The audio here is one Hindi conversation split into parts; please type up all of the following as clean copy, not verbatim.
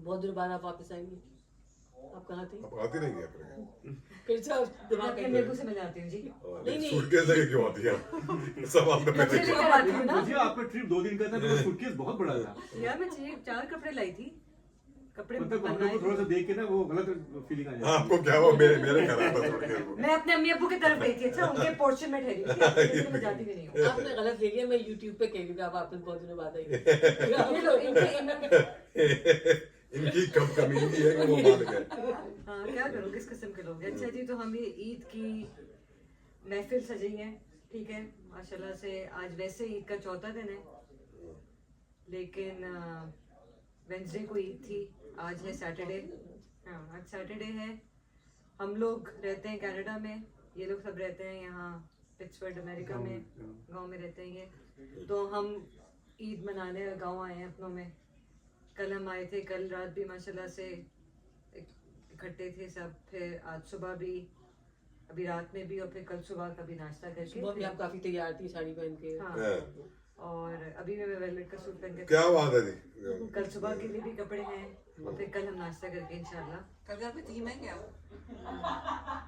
बहुत दिनों बाद आप वापस आएंगे, आप कहाँ थे? आप आती नहीं है अपने फिर से दिमाग अपने में मेरे को से मिल जाती हूँ जी। नहीं। सूटकेस लेके क्यों आती है? सवाल तो कपड़े मैंने लेकर आती हूँ ना मुझे आपका ट्रिप 2 दिन का था, मेरा सूटकेस बहुत बड़ा था। यार, मैं 4 कपड़े लाई थी, कपड़े मतलब हम लोग बनाए को थोड़ा सा थे। देख के ना वो गलत फीलिंग आ जाती है। आपको क्या हुआ? मेरे घर आता सूटकेस वो। मैं अपने अम्मी अब्बू की तरफ गई थी, अच्छा उनके पोर्शन में ठहरी थी, मैं जाती भी नहीं हूँ। आपने गलत ले लिया, मैं YouTube पे कह रही हूँ आप वापस बहुत दिनों बाद आएंगे। ये लो, इनकी कब कमीनी है कि वो मान गए। हाँ, क्या करूँ, किस किस्म के लोग हैं। अच्छा जी, तो हम ये ईद की महफिल सजी है, ठीक है, माशाल्लाह से। आज वैसे ईद का चौथा दिन है, लेकिन वेंसडे को ईद थी, आज है सैटरडे। हाँ, आज सैटरडे है। हम लोग रहते हैं कनाडा में, ये लोग सब रहते हैं यहाँ पिट्सबर्ग अमेरिका में, गांव में रहते हैं ये। तो हम ईद मनाने गांव आए हैं अपनों में। कल हम आए थे, कल रात भी माशाल्लाह से इकट्ठे थे सब, फिर आज सुबह भी, अभी रात में भी, और फिर कल सुबह का भी नाश्ता करके। सुबह भी आप काफी तैयार थी साड़ी पहन के। हाँ, और अभी भी मैं वेलवेट का सूट पहन के। क्या बात है जी। कल सुबह के लिए भी कपड़े हैं, और फिर कल हम नाश्ता करके इंशाल्लाह। कल घर पे थीम है क्या?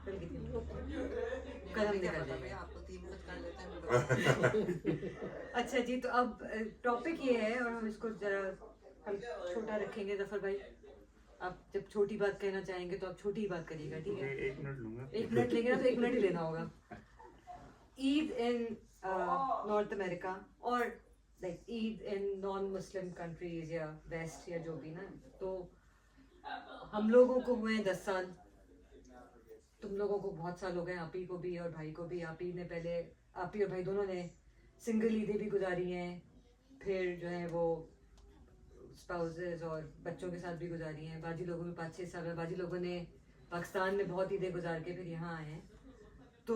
कल की थी, कल हम क्या निकल पता जाएंगे। भैया, आपको थीम कुछ कर लेते हैं। अच्छा जी, तो अब टॉपिक ये है, और हम इसको जरा हम छोटा रखेंगे। जफर भाई, आप जब छोटी बात कहना चाहेंगे तो आप छोटी ही बात करिएगा, ठीक है? 1 मिनट लूंगा। 1 मिनट लेंगे ना, तो 1 मिनट ही लेना होगा। ईद इन नॉर्थ अमेरिका, और like Eid in non Muslim countries या वेस्ट या जो भी ना, तो हम लोगों को हुए हैं 10 साल, तुम लोगों को बहुत साल हो गए, आप ही को भी और भाई को भी। आप ही ने पहले, आप ही और भाई दोनों ने सिंगल ईदें भी गुजारी हैं, फिर जो है वो स्पाउसेस और बच्चों के साथ भी गुजारी हैं। बाजी लोगों में 5-6 साल है, बाजी लोगों ने पाकिस्तान में बहुत ईदें गुजार के फिर यहाँ आए हैं। तो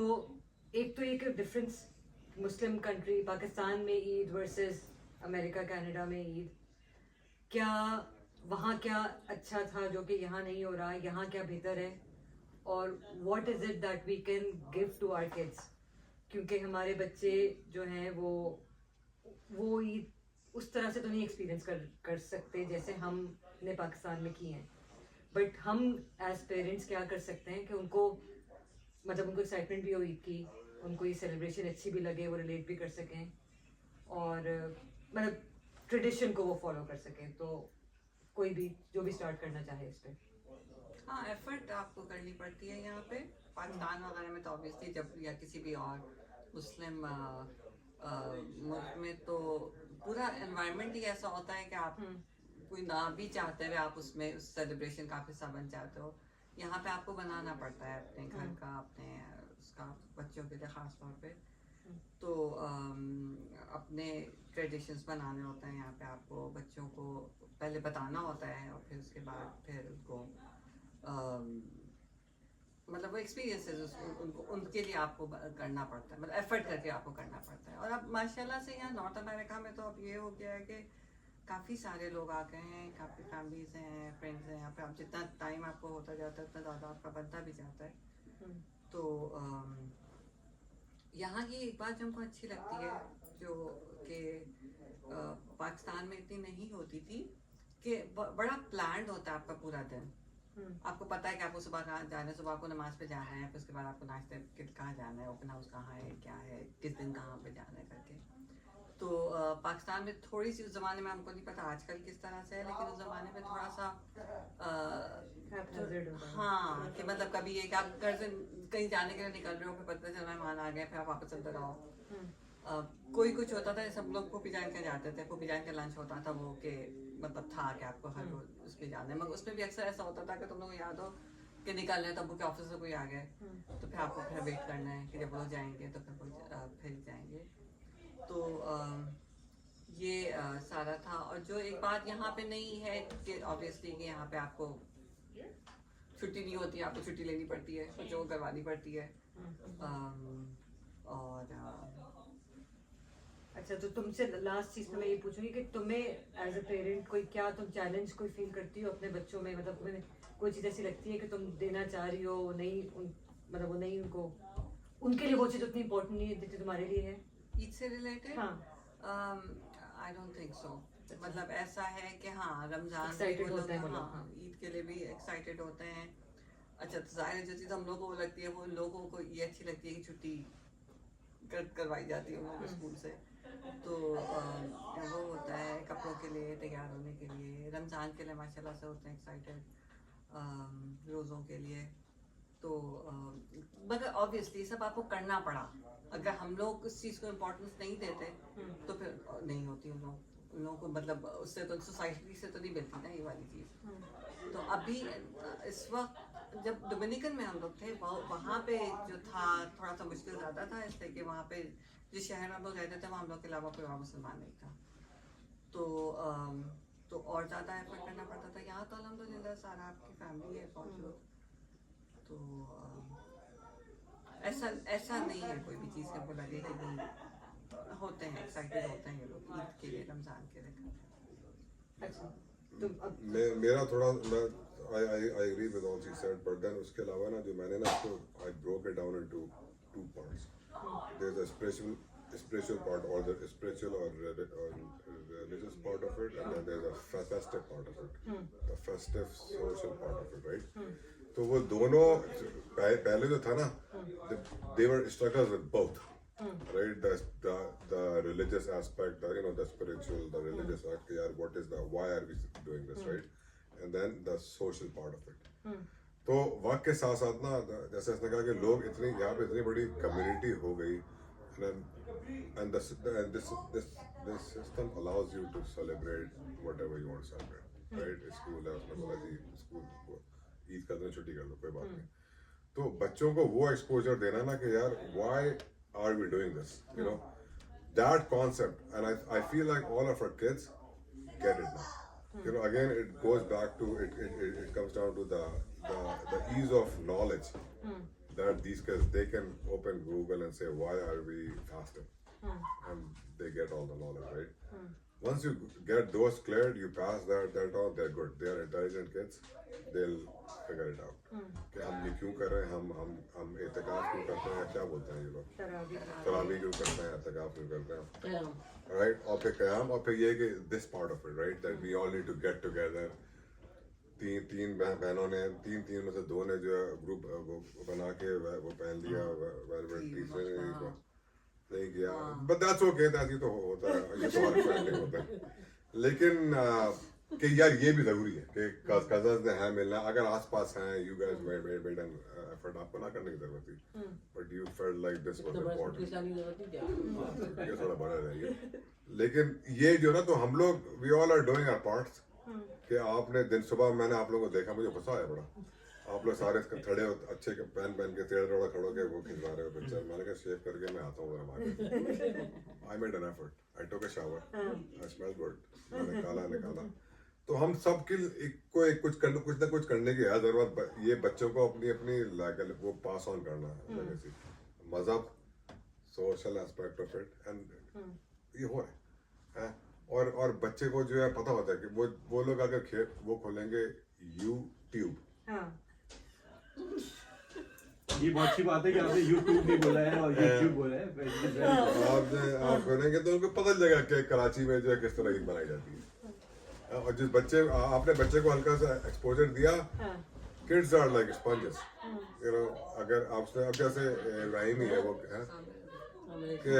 एक तो एक डिफरेंस, मुस्लिम कंट्री पाकिस्तान में ईद वर्सेस अमेरिका कनाडा में ईद, क्या वहाँ क्या अच्छा था जो कि यहाँ नहीं हो रहा, यहाँ क्या बेहतर है, और what is it that we can give to our kids, क्योंकि हमारे बच्चे जो हैं वो ईद उस तरह से तो नहीं एक्सपीरियंस कर सकते जैसे हमने पाकिस्तान में की हैं। बट हम एज पेरेंट्स क्या कर सकते हैं कि उनको, मतलब उनको एक्साइटमेंट भी हो ईद की, उनको ये सेलिब्रेशन अच्छी भी लगे, वो रिलेट भी कर सकें, और मतलब ट्रेडिशन को वो फॉलो कर सकें। तो कोई भी जो भी स्टार्ट करना चाहे इस पर। हाँ, एफर्ट आपको करनी पड़ती है यहाँ पे। पाकिस्तान वगैरह में तो ऑब्वियसली जब, या किसी भी और मुस्लिम मुल्क में तो पूरा एनवायरनमेंट ही ऐसा होता है कि आप कोई ना भी चाहते हुए आप उसमें उस सेलिब्रेशन का हिस्सा बन जाते हो। यहाँ पे आपको बनाना पड़ता है अपने घर का, अपने उसका, बच्चों के लिए ख़ास तौर पे। तो अपने ट्रेडिशंस बनाने होते हैं यहाँ पे, आपको बच्चों को पहले बताना होता है, और फिर उसके बाद फिर उनको मतलब वो एक्सपीरियंसेस उनको, उनके लिए आपको करना पड़ता है, मतलब एफर्ट करके आपको करना पड़ता है। और अब माशाल्लाह से यहाँ नॉर्थ अमेरिका में तो अब ये हो गया है कि काफ़ी सारे लोग आ गए हैं, काफ़ी फैमिलीज हैं, फ्रेंड्स हैं यहाँ पे। अब जितना टाइम आपको होता जाता है उतना ज़्यादा आपका बनता भी जाता है। तो यहाँ की एक बात जो हमको अच्छी लगती है, जो कि पाकिस्तान में इतनी नहीं होती थी, कि बड़ा प्लान्ड होता है आपका पूरा दिन। आपको पता है कि आपको सुबह कहाँ जाना है, सुबह आपको नमाज पे जाना है, फिर उसके बाद आपको नाश्ते के कहाँ जाना है, ओपन हाउस कहाँ है, क्या है, किस दिन कहाँ पे जाना है करके। तो पाकिस्तान में थोड़ी सी, उस ज़माने में हमको नहीं पता आजकल किस तरह से है, लेकिन उस ज़माने में थोड़ा सा हाँ, कि मतलब कभी एक आप घर से कहीं जाने के लिए निकल रहे हो, फिर पता चल मेहमान आ गए, फिर आप वापस अंदर आओ। कोई कुछ होता था, सब लोग फूफी जान के जाते थे, फूफी जान का लंच होता था वो, कि मतलब था कि आपको हर रोज उसके जाना है। मगर उसमें भी अक्सर ऐसा होता था कि तुम लोग याद हो कि निकल रहे, तब के ऑफिस से कोई आ गए, तो फिर आपको फिर वेट करना है कि जब वो जाएंगे तो फिर वो फिर जाएंगे। तो ये सारा था। और जो एक बात यहाँ पे नहीं है कि ऑब्वियसली कि यहाँ पे आपको छुट्टी नहीं होती, आपको छुट्टी लेनी पड़ती है, बच्चों को करवानी पड़ती है। और अच्छा, तो तुमसे लास्ट चीज में मैं ये पूछूंगी कि तुम्हें एज अ पेरेंट कोई, क्या तुम चैलेंज कोई फील करती हो अपने बच्चों में, मतलब तुम्हें कोई चीज ऐसी लगती है कि तुम देना चाह रही हो, नहीं मतलब वो नहीं, उनको उनके लिए वो चीज उतनी इम्पोर्टेंट नहीं है जितनी तुम्हारे लिए है? ईद से रिलेटेड हाँ। I don't think so. मतलब ऐसा है कि हाँ रमजान Excited वो लोग होते हैं वो लोग, हाँ हाँ। ईद के लिए भी एक्साइटेड होते हैं। अच्छा तो जाहिर है जो चीज़ हम लोगों को वो लगती है वो लोगों को ये अच्छी लगती है कि छुट्टी करवाई जाती है उन लोगों को स्कूल से। तो वो होता है कपड़ों के लिए तैयार होने के लिए, रमज़ान के लिए माशाल्लाह से होते हैं एक्साइटेड, रोज़ों के लिए। तो मगर ऑब्वियसली सब आपको करना पड़ा। अगर हम लोग उस चीज़ को इम्पोर्टेंस नहीं देते तो फिर नहीं होती उन लोगों को, मतलब उससे तो सोसाइटी से तो नहीं मिलती ना ये वाली चीज़। तो अभी इस वक्त जब डोमिनिकन में हम लोग थे वहाँ पे जो था थोड़ा सा मुश्किल ज़्यादा था, इसलिए कि वहाँ पे जिस शहर में हम लोग रहते थे वहाँ हम लोग के अलावा कोई और मुसलमान नहीं था। तो और ज़्यादा एफर्ट करना पड़ता था। यहाँ तो अल्हम्दुलिल्लाह सारा आपकी फैमिली है मौजूद। तो ऐसा नहीं है कोई भी चीज़ का लगे कि नहीं, होते हैं एक्साइटेड होते हैं ये लोग ईद के लिए रमज़ान के लिए। अच्छा तो अब मेरा थोड़ा मैं I agree with all she said, but then उसके अलावा ना जो मैंने ना इसको I broke it down into two parts. There's a spiritual part, or the spiritual or religious part of it, and then there's a festive part of it, the festive social part of it, right? तो वो दोनों पहले जो था ना, they were struggles with both, right? The religious aspect, the spiritual, the religious aspect, यार what is the, why are we doing this, right? And then the social part of it. तो वक्त के साथ साथ ना जैसे इसने कहा कि लोग इतनी यहाँ पे इतनी बड़ी कम्युनिटी हो गई, and this system allows you to celebrate whatever you want to celebrate, right? School है, उसने बोला जी स्कूल ईद का दिन छुट्टी कर लो, कोई बात नहीं। तो बच्चों को वो एक्सपोजर देना ना कि यार why are we doing this, that concept, and I feel like all of our kids get it now. Again it goes back to it comes down to the ease of knowledge, that these kids, they can open Google and say why are we fasting, and they get all the knowledge, right? Once you get those cleared, you pass that on, they're good, they are intelligent kids, they'll figure it out कि हम ये क्यों कर रहे हैं, हम एहतिकाफ क्यों करते हैं, क्या बोलते हैं ये लोग, तरावी क्यों करते हैं, एहतिकाफ क्यों करते हैं, right? और फिर क़याम, और फिर ये कि this part of it, right, that we all need to get together. तीन बहनों ने तीन में से दो ने जो ग्रुप वो बना के वो पहन लिया, तीसरे ने नहीं किया, but that's okay, ये तो होता है, ये तो हर फैमिली होता है। लेकिन कि यार ये भी जरूरी है कि कजन्स हैं मिलना, अगर आसपास हैं, you guys made an effort, आपको ना करने की जरूरत थी, but you felt like this was important, ये थोड़ा बड़ा रह, लेकिन ये जो ना, तो हम लोग we all are doing our parts, कि आपने दिन सुबह मैंने आप लोगों को देखा, मुझे गुस्सा आया बड़ा, आप लोग सारे खड़े हो अच्छे के पहन के टेढ़ा खड़ो के वो खिंचवा रहे हो पिक्चर, मैंने कहा शेव करके मैं आता हूँ जरा, I made an effort, I took a shower, I smelled good, मैंने काला निकाला। तो हम सब के कुछ ना कुछ करने की है जरूरत, ये बच्चों को अपनी वो पास ऑन करना है, लेगेसी, मजहब, social aspect of it, and ये हो रहा है। और बच्चे को जो है पता होता है कि वो लोग अगर वो खोलेंगे YouTube, ये बहुत अच्छी बात है कि आपने YouTube नहीं बोला है और YouTube बोला है। आप खोलेंगे तो उनको पता चलेगा कि कराची में जो है किस तरह ईद बनाई जाती है। और जिस आपने बच्चे को हल्का सा एक्सपोजर दिया, किड्स आर लाइक स्पंजेस, अगर आपसे अब जैसे इब्राहिम ही है वो है कि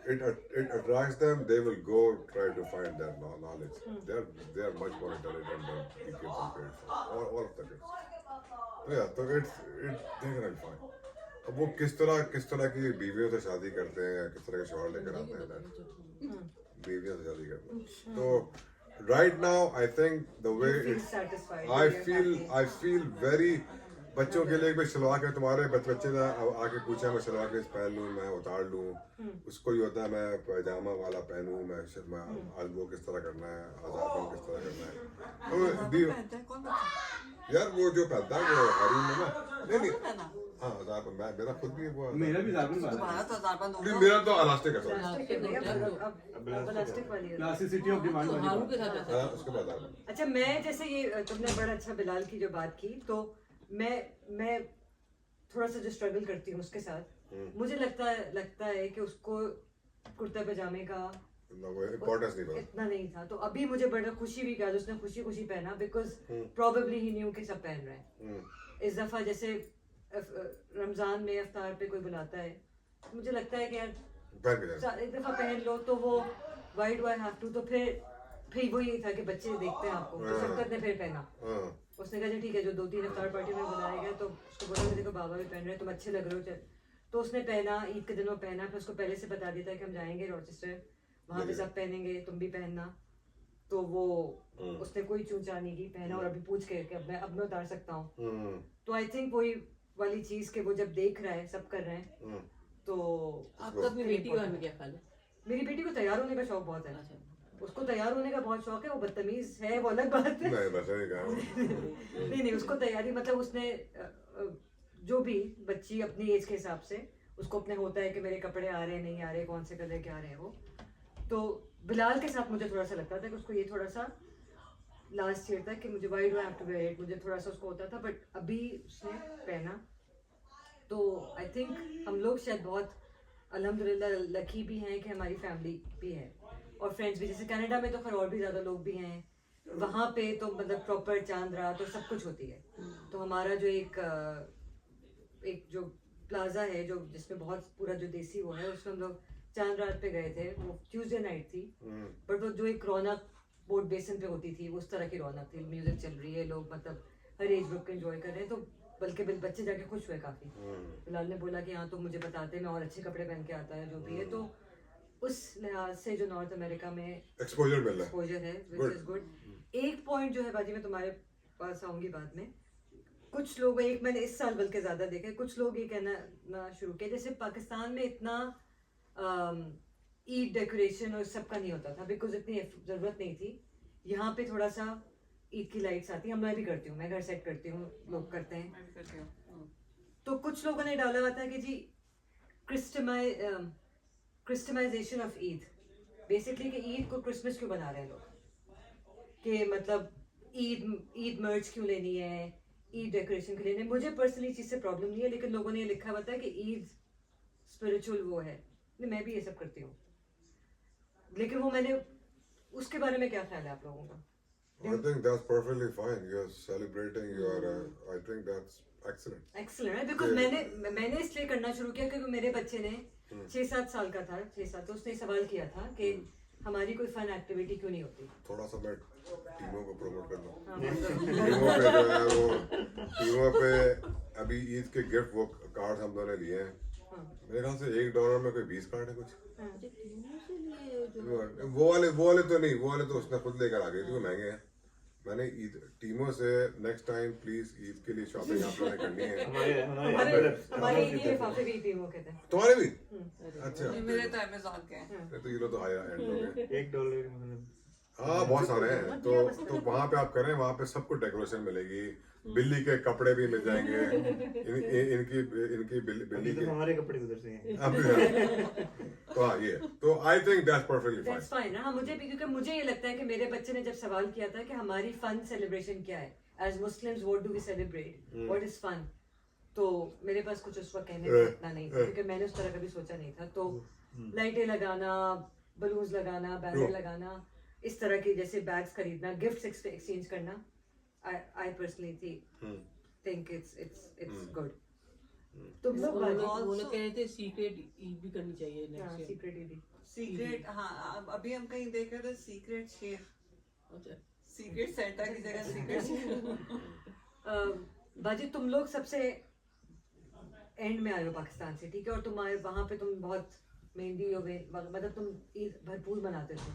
it attracts them, they will go try to find that knowledge, they are much more intelligent than the kids and kids, all of the kids, तो it's they're gonna be fine। अब वो किस तरह की बीवियों से शादी करते हैं, किस तरह के शौहर लेकर आते हैं, बीवियों से शादी करते हैं, तो right now I think the way I feel very, बच्चों के लिए भी शलवार के, तुम्हारे बच्चे ने आके पूछा मैं शलवार के पहन लूँ, मैं उतार लूँ, उसको ये होता है मैं पैजामा वाला पहनूँ, मैं आज वो किस तरह करना है, आजादपन किस तरह करना है, तो यार वो जो पहनता है वो हरीम में ना, नहीं हाँ आजादपन, मेरा खुद भी वो, मेरा भी मेरा तो इलास्टिक है, क्लासिसिटी ऑफ डिमांड उसके बाद। अच्छा मैं जैसे ये तुमने बड़ा अच्छा बिलाल की जो बात की, तो मैं थोड़ा सा जो स्ट्रगल करती हूँ उसके साथ, मुझे लगता है कि उसको कुर्ता पजामे का वो इम्पोर्टेंस नहीं पता। इतना नहीं था, तो अभी मुझे बड़ा खुशी भी किया उसने खुशी खुशी पहना, बिकॉज प्रोबेबली ही न्यू कि सब पहन रहे हैं। इस दफा जैसे रमजान में इफ्तार पे कोई बुलाता है, मुझे लगता है कि यार पहन के जाना। एक दफा पहन लो, तो वो why do I have to, तो फिर वो यही था कि बच्चे देखते हैं आपको, तो शफकत ने फिर पहना। उसने कहा ठीक है, जो 2-3 इफ्तार पार्टी में बुलाया गया, तो उसको बोला कि देखो बाबा भी पहन रहे हैं, तुम अच्छे लग रहे हो, चल। तो उसने पहना, ईद के दिनों पहना, फिर उसको पहले से बता दिया था कि हम जाएंगे रॉचेस्टर, वहाँ पे सब पहनेंगे, तुम भी पहनना। तो वो उसने कोई चूचा नहीं की, पहना, और अभी पूछ के कि अब मैं उतार सकता हूँ। तो आई थिंक वही वाली चीज के वो जब देख रहा है सब कर रहे हैं, तो आपका अपनी बेटी का क्या ख्याल है? मेरी बेटी को तैयार होने का शौक बहुत है। अच्छा। उसको तैयार होने का बहुत शौक है, वो बदतमीज है वो अलग बात है। नहीं बस नहीं कहा। नहीं उसको तैयारी, मतलब उसने जो भी बच्ची अपनी एज के हिसाब से उसको अपने होता है कि मेरे कपड़े आ रहे हैं नहीं आ रहे, कौन से कलर के आ रहे हैं वो। तो बिलाल के साथ मुझे थोड़ा सा लगता था कि उसको ये थोड़ा सा लास्ट ईयर तक कि मुझे why do I have to wear it, मुझे थोड़ा सा उसको होता था, बट अभी उसने पहना। तो आई थिंक हम लोग शायद बहुत अल्हम्दुलिल्लाह लकी भी हैं कि हमारी फैमिली भी है और फ्रेंड्स भी। जैसे कनाडा में तो खैर और भी ज़्यादा लोग भी हैं, वहाँ पे तो मतलब प्रॉपर चांद रात तो सब कुछ होती है। तो हमारा जो एक जो प्लाजा है जो जिसमें बहुत पूरा जो देसी वो है, उसमें हम लोग चांद रात पे गए थे, वो ट्यूसडे नाइट थी, बट वो जो एक रौनक बोट बेसन पे होती थी उस तरह की रौनक थी, म्यूजिक चल रही है, लोग मतलब हर एज ग्रुप के एंजॉय कर रहे हैं। तो बल्कि बच्चे जाके खुश हुए काफी। बिलाल ने बोला कि हाँ तो मुझे बताते मैं और अच्छे कपड़े पहन के आता है जो भी है। तो उस लिहाज से जो नॉर्थ अमेरिका में एक्सपोजर मिल रहा है, एक्सपोजर है विच इज गुड। एक पॉइंट जो है बाजी, मैं तुम्हारे पास आऊंगी बाद में, कुछ लोग, एक मैंने इस साल बल्कि ज्यादा देखा है, कुछ लोग ये कहना शुरू किया जैसे पाकिस्तान में इतना ईद डेकोरेशन और सबका नहीं होता था, बिकॉज इतनी जरूरत नहीं थी। यहाँ पे थोड़ा सा ईद की लाइट्स आती हैं, मैं भी करती हूँ, मैं घर सेट करती हूँ, लोग करते हैं। मैं भी करती हूँ। तो कुछ लोगों ने डाला हुआ था कि जी क्रिस्टमाइजेशन ऑफ ईद, बेसिकली कि ईद को क्रिसमस क्यों बना रहे हैं लोग, कि मतलब ईद मर्च क्यों लेनी है, ईद डेकोरेशन क्यों लेनी है। मुझे पर्सनली चीज़ से प्रॉब्लम नहीं है, लेकिन लोगों ने ये लिखा हुआ था कि ईद स्पिरिचुअल वो है। नहीं, मैं भी ये सब करती हूँ, लेकिन वो मैंने उसके बारे में क्या ख्याल है आप लोगों का? I think that's perfectly fine. You're celebrating. I think that's excellent. Excellent, right? Because मैंने इसलिए करना शुरू किया क्योंकि मेरे बच्चे ने 6-7 साल का था, 6-7, तो उसने सवाल किया था कि हमारी कोई फन एक्टिविटी क्यों नहीं होती। थोड़ा सा मैं टीमों को प्रमोट कर दूं। हाँ, टीमों पे जो है वो टीमों पे अभी ईद के गिफ्ट वो कार्ड हम दोनों लिए हैं। मेरे ख्याल से $1 में कोई 20 कार्ड है कुछ। वो वाले तो नहीं, वो वाले तो उसने खुद लेकर आ गई थी, वो महंगे हैं। मैंने ईद टीमों से नेक्स्ट टाइम प्लीज ईद के लिए शॉपिंग आप लोगों ने करनी है। हमारे ये लिफाफे भी टीमों के थे। तुम्हारे भी? अच्छा, नहीं, मेरे तो अमेज़न के हैं। तो ये लोग तो हायर एंड हो गए। $1 मतलब हाँ बहुत सारे हैं। तो वहाँ पे आप करें, वहाँ पे सब कुछ डेकोरेशन मिलेगी, बिल्ली के कपड़े भी मिल जाएंगे। इनकी बिल्ली के हमारे कपड़े उधर से हैं। तो हाँ ये तो I think that's perfectly That's fine, हाँ मुझे भी, क्योंकि मुझे ये लगता है कि मेरे बच्चे ने जब सवाल किया था कि हमारी फन सेलिब्रेशन क्या है, as Muslims what do we celebrate, what is fun, तो मेरे पास कुछ उस वक्त कहने को इतना नहीं था, क्योंकि मैंने उस तरह कभी सोचा नहीं था। तो लाइटें लगाना, बलून्स लगाना, बैनर लगाना, इस तरह की जैसे बैग्स खरीदना, गिफ्ट्स एक्सचेंज करना, I personally think it's good. तो वो लोग कह रहे थे सीक्रेट ईद भी करनी चाहिए नेक्स्ट ईयर। सीक्रेट ईदी, सीक्रेट, हाँ अभी हम कहीं देख रहे थे सीक्रेट शेफ, अच्छा, सीक्रेट सेंटा की जगह सीक्रेट शेफ। बाजी तुम लोग सबसे एंड में आए हो पाकिस्तान से, ठीक है, और तुम आए वहाँ पे, तुम बहुत मेहंदी मतलब तुम ईद भरपूर मनाते थे।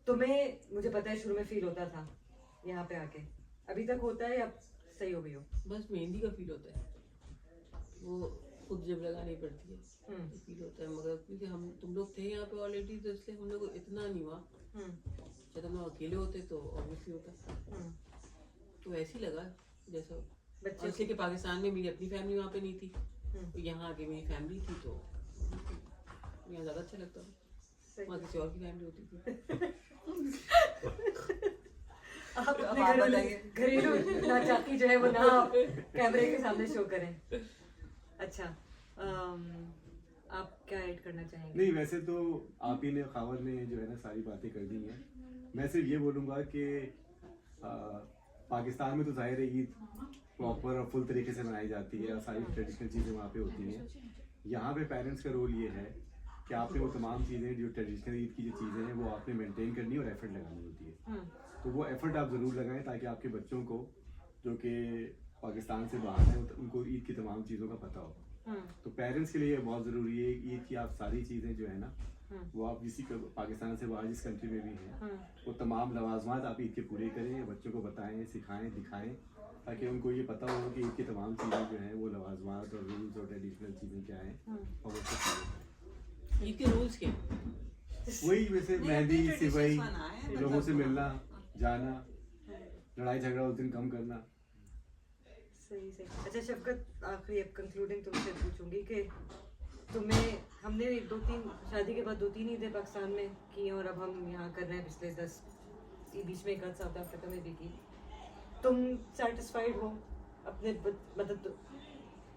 तुम्हें मुझे पता है शुरू में फील होता था यहाँ पे आके, अभी तक होता है या सही हो गई हो? बस मेहंदी का फील होता है, वो खुद जब लगानी पड़ती है तो फील होता है, मगर क्योंकि तुम लोग थे यहाँ पे ऑलरेडी, तो इसलिए हम लोग को इतना नहीं हुआ। जब हम लोग अकेले होते तो ऑब्वियसली होता, तो ऐसे ही लगा जैसा बच्चे इसलिए कि पाकिस्तान में मेरी अपनी फैमिली वहाँ पे नहीं थी, तो यहाँ आके मेरी फैमिली थी, तो यहाँ ज़्यादा अच्छा लगता था, वहाँ किसी और की फैमिली होती थी। आप अपने घरेलू नाचाती जो है वो ना कैमरे के सामने शो करें। अच्छा, आप क्या ऐड करना चाहेंगे? नहीं, वैसे तो आप ही ने खावर ने जो है ना सारी बातें कर दी हैं। मैं सिर्फ ये बोलूँगा कि पाकिस्तान में तो जाहिर है ईद प्रॉपर और फुल तरीके से मनाई जाती है और सारी ट्रेडिशनल चीज़ें वहाँ पे होती हैं। यहाँ पे पेरेंट्स का रोल ये है कि आपने वो तमाम चीज़ें जो ट्रेडिशनल ईद की जो चीज़ें हैं वो आपने मेंटेन करनी और एफर्ट लगानी होती है। तो वो एफर्ट आप ज़रूर लगाएं ताकि आपके बच्चों को जो कि पाकिस्तान से बाहर हैं उनको ईद की तमाम चीज़ों का पता हो। तो पेरेंट्स के लिए बहुत ज़रूरी है ईद की आप सारी चीज़ें जो है ना वो आप किसी पाकिस्तान से बाहर जिस कंट्री में भी हैं वो तमाम लवाजमात आप ईद के पूरे करें, बच्चों को बताएं, सिखाएं, दिखाएं ताकि उनको ये पता हो कि ईद की तमाम चीज़ें जो हैं वो लवाजमात और रूल्स और ट्रेडिशनल चीज़ें क्या हैं और वो सब ईद के रूल्स क्या? वही वैसे नहीं, मेहंदी, अपनी सिवाई, traditions बनाएं, लोगों से मतलब- मिलना जाना, लड़ाई झगड़ा उस दिन कम करना। सही सही। अच्छा शफकत, आखिरी अब कंक्लूडिंग तुमसे पूछूंगी कि तुम्हें हमने 2-3 शादी के बाद 2-3 ईदें पाकिस्तान में की और अब हम यहाँ कर रहे हैं पिछले 10 बीच में एक आध साउथ अफ्रीका में भी की। तुम सेटिस्फाइड हो अपने मतलब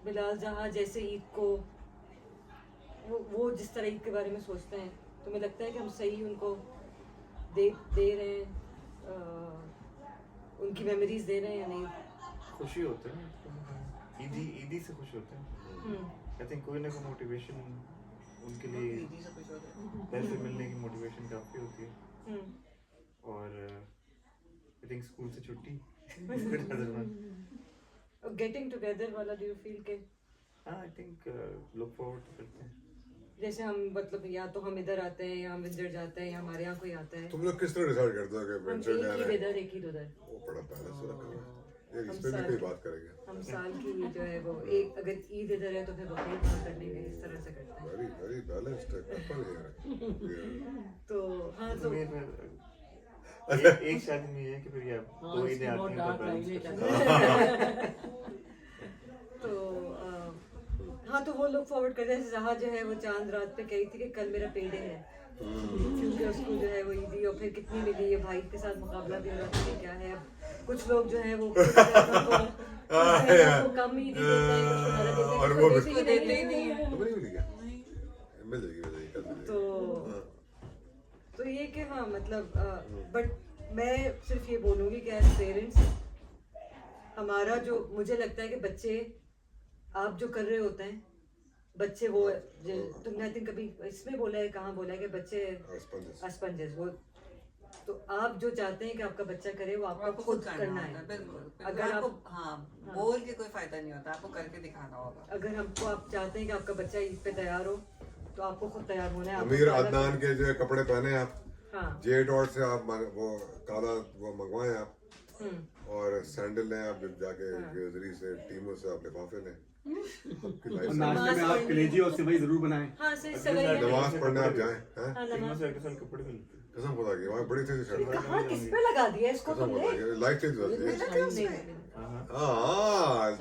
बिलाल जहाँ जैसे ईद को वो जिस तरह ईद के बारे में सोचते हैं, तुम्हें लगता है कि हम सही उनको दे रहे हैं, उनकी मेमोरीज दे रहे हैं या नहीं? खुशी होते हैं, ईदी से खुश होते हैं। आई थिंक कोई ना कोई मोटिवेशन उनके लिए दीदी से कुछ होता है। पैसे मिलने की मोटिवेशन काफ़ी होती है। और आई थिंक स्कूल से छुट्टी गेटिंग टुगेदर वाला डू यू फील के हाँ आई थिंक लुक फॉरवर्ड करते हैं। जैसे हम मतलब या तो हम इधर आते हैं या हम इधर जाते हैं या हमारे यहाँ कोई आता है, तुम लोग किस तरह डिसाइड करते हो कि हम वेंचर एक जाना ही है? इधर एक ही उधर। वो बड़ा पहले से रखा हुआ है। ये हम इस पे भी साल- कोई बात करेंगे। हम साल की जो है वो एक अगर ईद इधर है तो फिर बकरीद वहाँ करने के इस तरह से करते हैं। वेरी वेरी बैलेंस्ड है, कपल है। तो हाँ तो तुम्हें फिर एक शादी में ये है कि फिर ये हाँ, दो इसकी ईदें आती बहुत हैं डार्क तो लाइन है बैलेंस तो हाँ तो वो लोग फॉरवर्ड करते हैं। जैसे जहाँ जो है वो चांद रात पे कही थी कि कल मेरा पेडे है, क्योंकि उसको जो है वो ईदी और फिर कितनी मिली है, भाई के साथ मुकाबला भी हो रहा था कि क्या है। अब कुछ लोग जो है वो कम ईदी देते हैं, कुछ ज़्यादा देते हैं, और कुछ वो देते भी- ही नहीं है। तुम्हें नहीं मिली क्या? मिल जाएगी कल मिल जाएगी। तो तो ये कि हाँ मतलब बट मैं सिर्फ ये बोलूँगी कि एज पेरेंट्स हमारा जो मुझे लगता है कि बच्चे आप जो कर रहे होते हैं बच्चे वो तुमने आई थिंक कभी इसमें बोला है, कहाँ बोला है कि बच्चे स्पंजेस वो, तो आप जो चाहते हैं कि आपका बच्चा करे वो आपको खुद करना है। बिल्कुल अगर अगर आप- आपको हाँ बोल के कोई फायदा नहीं होता, आपको करके दिखाना होगा। अगर हमको आप चाहते हैं कि आपका बच्चा ईद पे तैयार हो तो आपको खुद तैयार होना है। आपको अमीर काला- अदनान के जो कपड़े पहने आप, हाँ जे डॉट से आप वो काला वो मंगवाएं आप, हम्म, और सैंडल लें आप, जब जाके ज्वेलरी से टीमों से आप लिफाफे लें। आपकी और लाइफ नाश्ते में आप कलेजी और सेवई जरूर बनाएं। हाँ से सवैया में- नमाज पढ़ने आप जाएं हैं? हाँ, तीनों नमाज से अगले साल कपड़े मिलते हैं। कसम खुदा की वहाँ बड़ी थी शर्ट, कहाँ किस पे लगा दिया इसको कसम खुदा तुमने? की लाइफ चेंज होती है। नहीं, हाँ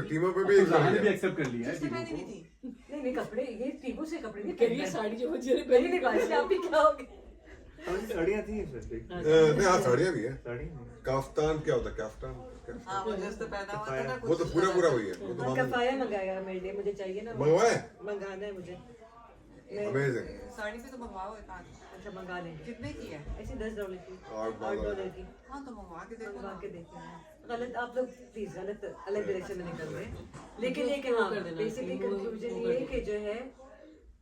टीमों पे भी तो जहां ने भी एक एक्सेप्ट कर लिया है किसने टीमों पहनी हुई को। थी? नहीं कपड़े ये टीबू से कपड़े नहीं करिए पहनना है। साड़ी जो बच्चे ने मेरी पहनी निकाल से आप ही क्या हो गए? और साड़ियाँ थी इसमें। नहीं हाँ साड़ियाँ भी है। साड़ी काफ्तान क्या होता है? काफ्तान हाँ वो जिसने पहना हुआ था ना वो तो कुछ पूरा अलग पूरा था। वही है। वो तो हाँ, मामूली कफाया मंगाया मेरे लिए, मुझे चाहिए ना वो। मंगवाए। मंगाना है मुझे। अमेजिंग। साड़ी भी तो मंगवाओ एक आध। अच्छा मंगा लेंगे। कितने की है? ऐसी $10 की, $8 $8 की हाँ तो मंगवा के देखो मंगवा ना। के देखते हैं। गलत आप लोग प्लीज गलत अलग डायरेक्शन में निकल रहे हैं। लेकिन ये कि हाँ कर देना, बेसिकली वो- कंक्लूजन वो ये कर कि जो है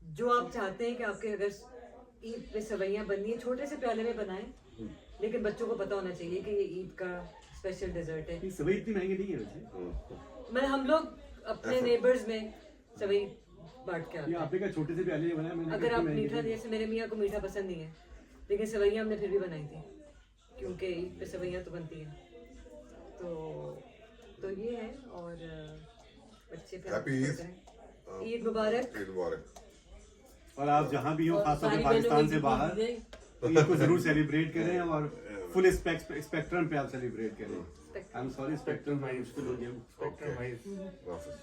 जो आप चाहते हैं कि आपके अगर ईद पे सवैयाँ बननी है छोटे से प्याले में बनाएं, लेकिन बच्चों को पता होना चाहिए कि ये ईद का स्पेशल डेजर्ट है। ये सेवई इतनी महंगी नहीं है वैसे। मैं हम लोग अपने नेबर्स में सवई बांट के आते ये हैं। आपने का छोटे से प्याले बनाया मैंने। अगर आप मीठा जैसे मेरे मियाँ को मीठा पसंद नहीं है, लेकिन सवैयाँ हमने फिर भी बनाई थी क्योंकि ईद पे सवैयाँ तो बनती हैं। तो ये है और बच्चे पे Happy Eid. ईद मुबारक। ईद मुबारक। और आप जहाँ भी हो खासतौर पे सारी पाकिस्तान बहनों से को बाहर दीजिए। तो इसको जरूर सेलिब्रेट करें और फुल स्पेक्ट्रम पे आप सेलिब्रेट करें। आई एम सॉरी स्पेक्ट्रम भाई मुश्किल हो गया। स्पेक्ट्रम वाइज हाफिज।